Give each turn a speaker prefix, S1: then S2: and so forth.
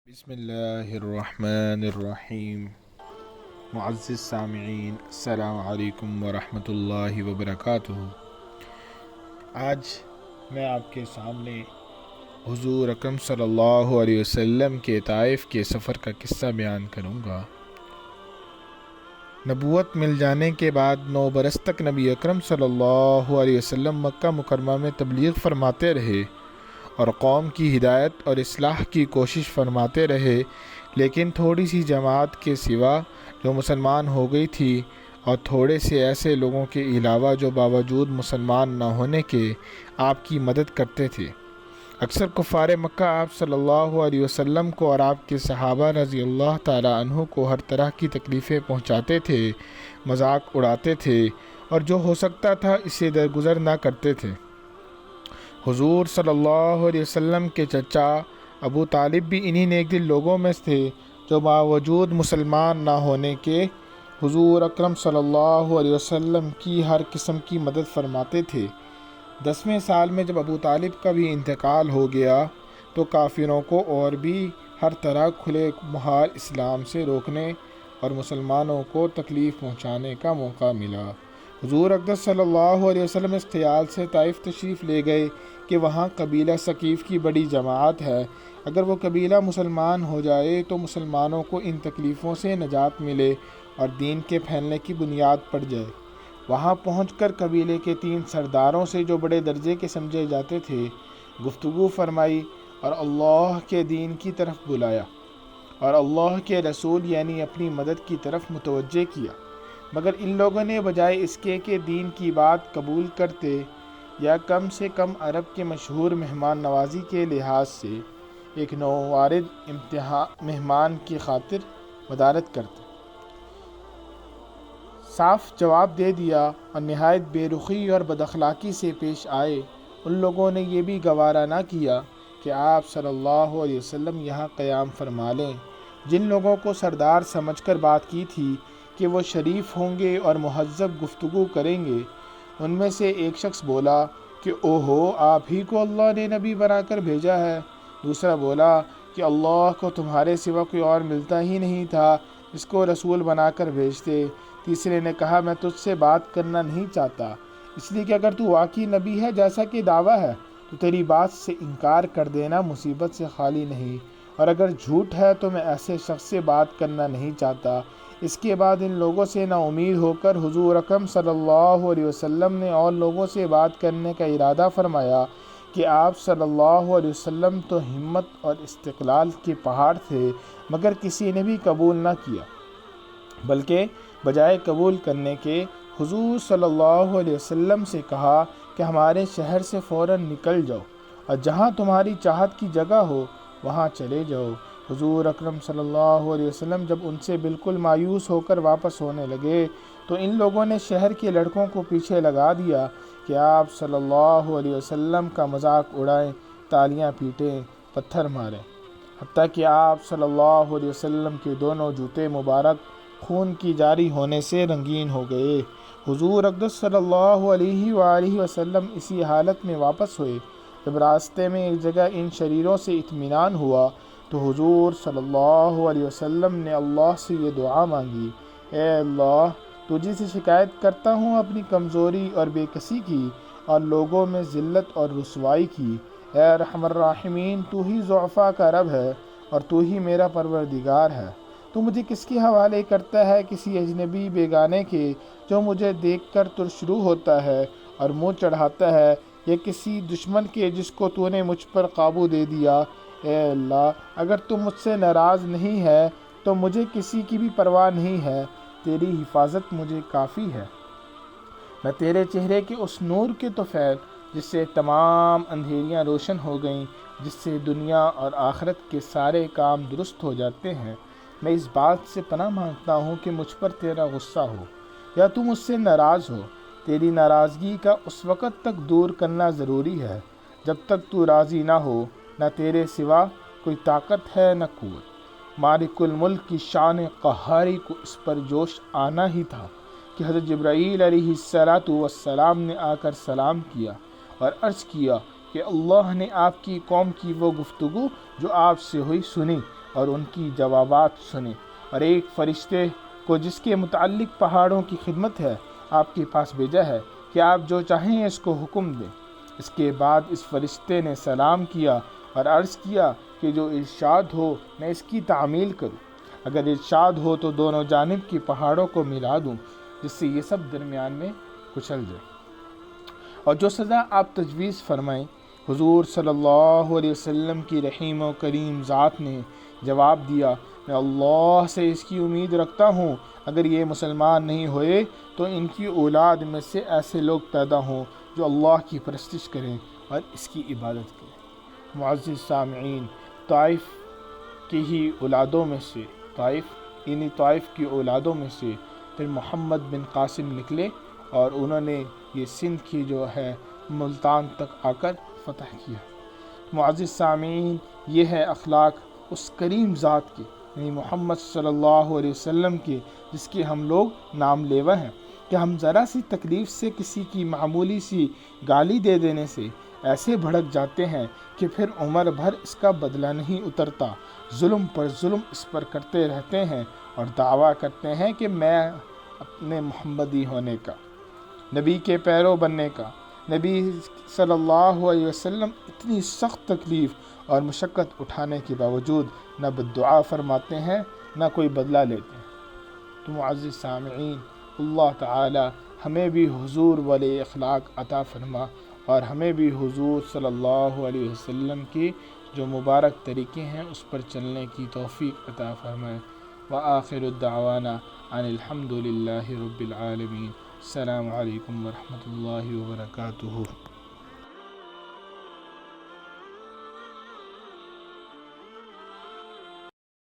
S1: بسم اللہ الرحمن الرحیم۔ معزز سامعین، السلام علیکم ورحمۃ اللہ وبرکاتہ۔ آج میں آپ کے سامنے حضور اکرم صلی اللہ علیہ وسلم کے طائف کے سفر کا قصہ بیان کروں گا۔ نبوت مل جانے کے بعد 9 برس تک نبی اکرم صلی اللہ علیہ وسلم مکہ مکرمہ میں تبلیغ فرماتے رہے اور قوم کی ہدایت اور اصلاح کی کوشش فرماتے رہے، لیکن تھوڑی سی جماعت کے سوا جو مسلمان ہو گئی تھی اور تھوڑے سے ایسے لوگوں کے علاوہ جو باوجود مسلمان نہ ہونے کے آپ کی مدد کرتے تھے۔ اکثر کفار مکہ آپ صلی اللہ علیہ وسلم کو اور آپ کے صحابہ رضی اللہ تعالی عنہ کو ہر طرح کی تکلیفیں پہنچاتے تھے، مذاق اڑاتے تھے اور جو ہو سکتا تھا اسے درگزر نہ کرتے تھے۔ حضور صلی اللہ علیہ وسلم کے چچا ابو طالب بھی انہی نیک دل لوگوں میں تھے جو باوجود مسلمان نہ ہونے کے حضور اکرم صلی اللہ علیہ وسلم کی ہر قسم کی مدد فرماتے تھے۔ 10ویں سال میں جب ابو طالب کا بھی انتقال ہو گیا تو کافروں کو اور بھی ہر طرح کھلے محال اسلام سے روکنے اور مسلمانوں کو تکلیف پہنچانے کا موقع ملا۔ حضور اقدس صلی اللہ علیہ وسلم اس خیال سے طائف تشریف لے گئے کہ وہاں قبیلہ ثقیف کی بڑی جماعت ہے، اگر وہ قبیلہ مسلمان ہو جائے تو مسلمانوں کو ان تکلیفوں سے نجات ملے اور دین کے پھیلنے کی بنیاد پڑ جائے۔ وہاں پہنچ کر قبیلے کے 3 سرداروں سے جو بڑے درجے کے سمجھے جاتے تھے گفتگو فرمائی اور اللہ کے دین کی طرف بلایا اور اللہ کے رسول یعنی اپنی مدد کی طرف متوجہ کیا، مگر ان لوگوں نے بجائے اس کے کہ دین کی بات قبول کرتے یا کم سے کم عرب کے مشہور مہمان نوازی کے لحاظ سے ایک نووارد مہمان کی خاطر مدارت کرتے، صاف جواب دے دیا اور نہایت بے رخی اور بد اخلاقی سے پیش آئے۔ ان لوگوں نے یہ بھی گوارا نہ کیا کہ آپ صلی اللہ علیہ وسلم یہاں قیام فرما لیں۔ جن لوگوں کو سردار سمجھ کر بات کی تھی کہ وہ شریف ہوں گے اور مہذب گفتگو کریں گے، ان میں سے ایک شخص بولا کہ اوہو، آپ ہی کو اللہ نے نبی بنا کر بھیجا ہے۔ دوسرا بولا کہ اللہ کو تمہارے سوا کوئی اور ملتا ہی نہیں تھا جس کو رسول بنا کر بھیجتے۔ تیسرے نے کہا میں تجھ سے بات کرنا نہیں چاہتا، اس لیے کہ اگر تو واقعی نبی ہے جیسا کہ دعویٰ ہے تو تیری بات سے انکار کر دینا مصیبت سے خالی نہیں، اور اگر جھوٹ ہے تو میں ایسے شخص سے بات کرنا نہیں چاہتا۔ اس کے بعد ان لوگوں سے نا امید ہو کر حضور اکرم صلی اللہ علیہ وسلم نے اور لوگوں سے بات کرنے کا ارادہ فرمایا کہ آپ صلی اللہ علیہ وسلم تو ہمت اور استقلال کے پہاڑ تھے، مگر کسی نے بھی قبول نہ کیا، بلکہ بجائے قبول کرنے کے حضور صلی اللہ علیہ وسلم سے کہا کہ ہمارے شہر سے فوراً نکل جاؤ اور جہاں تمہاری چاہت کی جگہ ہو وہاں چلے جاؤ۔ حضور اکرم صلی اللہ علیہ وسلم جب ان سے بالکل مایوس ہو کر واپس ہونے لگے تو ان لوگوں نے شہر کے لڑکوں کو پیچھے لگا دیا کہ آپ صلی اللہ علیہ وسلم کا مذاق اڑائیں، تالیاں پیٹیں، پتھر ماریں، حتیٰ کہ آپ صلی اللہ علیہ وسلم کے دونوں جوتے مبارک خون کی جاری ہونے سے رنگین ہو گئے۔ حضور اقدس صلی اللہ علیہ وآلہ وسلم اسی حالت میں واپس ہوئے۔ جب راستے میں ایک جگہ ان شریروں سے اطمینان ہوا تو حضور صلی اللہ علیہ وسلم نے اللہ سے یہ دعا مانگی، اے اللہ، تجھے سے شکایت کرتا ہوں اپنی کمزوری اور بے کسی کی اور لوگوں میں ذلت اور رسوائی کی۔ اے ارحم الراحمین، تو ہی ضعفاء کا رب ہے اور تو ہی میرا پروردگار ہے۔ تو مجھے کس کے حوالے کرتا ہے؟ کسی اجنبی بیگانے کے جو مجھے دیکھ کر ترشرو ہوتا ہے اور منہ چڑھاتا ہے، یا کسی دشمن کے جس کو تو نے مجھ پر قابو دے دیا؟ اے اللہ، اگر تو مجھ سے ناراض نہیں ہے تو مجھے کسی کی بھی پرواہ نہیں ہے، تیری حفاظت مجھے کافی ہے۔ میں تیرے چہرے کے اس نور کے طفیل جس سے تمام اندھیریاں روشن ہو گئیں، جس سے دنیا اور آخرت کے سارے کام درست ہو جاتے ہیں، میں اس بات سے پناہ مانگتا ہوں کہ مجھ پر تیرا غصہ ہو یا تو مجھ سے ناراض ہو۔ تیری ناراضگی کا اس وقت تک دور کرنا ضروری ہے جب تک تو راضی نہ ہو۔ نہ تیرے سوا کوئی طاقت ہے نہ قوت۔ مالک الملک کی شان قہاری کو اس پر جوش آنا ہی تھا کہ حضرت جبرائیل علیہ السلام نے آ کر سلام کیا اور عرض کیا کہ اللہ نے آپ کی قوم کی وہ گفتگو جو آپ سے ہوئی سنی اور ان کی جوابات سنے، اور ایک فرشتے کو جس کے متعلق پہاڑوں کی خدمت ہے آپ کے پاس بھیجا ہے کہ آپ جو چاہیں اس کو حکم دیں۔ اس کے بعد اس فرشتے نے سلام کیا اور عرض کیا کہ جو ارشاد ہو میں اس کی تعمیل کروں، اگر ارشاد ہو تو دونوں جانب کی پہاڑوں کو ملا دوں جس سے یہ سب درمیان میں کچل جائے، اور جو سزا آپ تجویز فرمائیں۔ حضور صلی اللہ علیہ وسلم کی رحیم و کریم ذات نے جواب دیا، میں اللہ سے اس کی امید رکھتا ہوں اگر یہ مسلمان نہیں ہوئے تو ان کی اولاد میں سے ایسے لوگ پیدا ہوں جو اللہ کی پرستش کریں اور اس کی عبادت کریں۔ معزز سامعین، طائف کی ہی اولادوں میں سے طائف کی اولادوں میں سے پھر محمد بن قاسم نکلے، اور انہوں نے یہ سندھ کی جو ہے ملتان تک آ کر فتح کیا۔ معزز سامعین، یہ ہے اخلاق اس کریم ذات کی، یعنی محمد صلی اللہ علیہ وسلم کی، جس کے ہم لوگ نام لیوا ہیں، کہ ہم ذرا سی تکلیف سے کسی کی معمولی سی گالی دے دینے سے ایسے بھڑک جاتے ہیں کہ پھر عمر بھر اس کا بدلہ نہیں اترتا، ظلم پر ظلم اس پر کرتے رہتے ہیں اور دعویٰ کرتے ہیں کہ میں اپنے محمدی ہونے کا، نبی کے پیرو بننے کا۔ نبی صلی اللہ علیہ وسلم اتنی سخت تکلیف اور مشقت اٹھانے کے باوجود نہ بددعا فرماتے ہیں نہ کوئی بدلہ لیتے ہیں۔ تو معزز سامعین، اللہ تعالی ہمیں بھی حضور والے اخلاق عطا فرما، اور ہمیں بھی حضور صلی اللہ علیہ وسلم کی جو مبارک طریقے ہیں اس پر چلنے کی توفیق عطا فرمائے۔ وآخر الدعوانا ان الحمد للہ رب العالمین۔ السلام علیکم ورحمۃ اللہ وبرکاتہ۔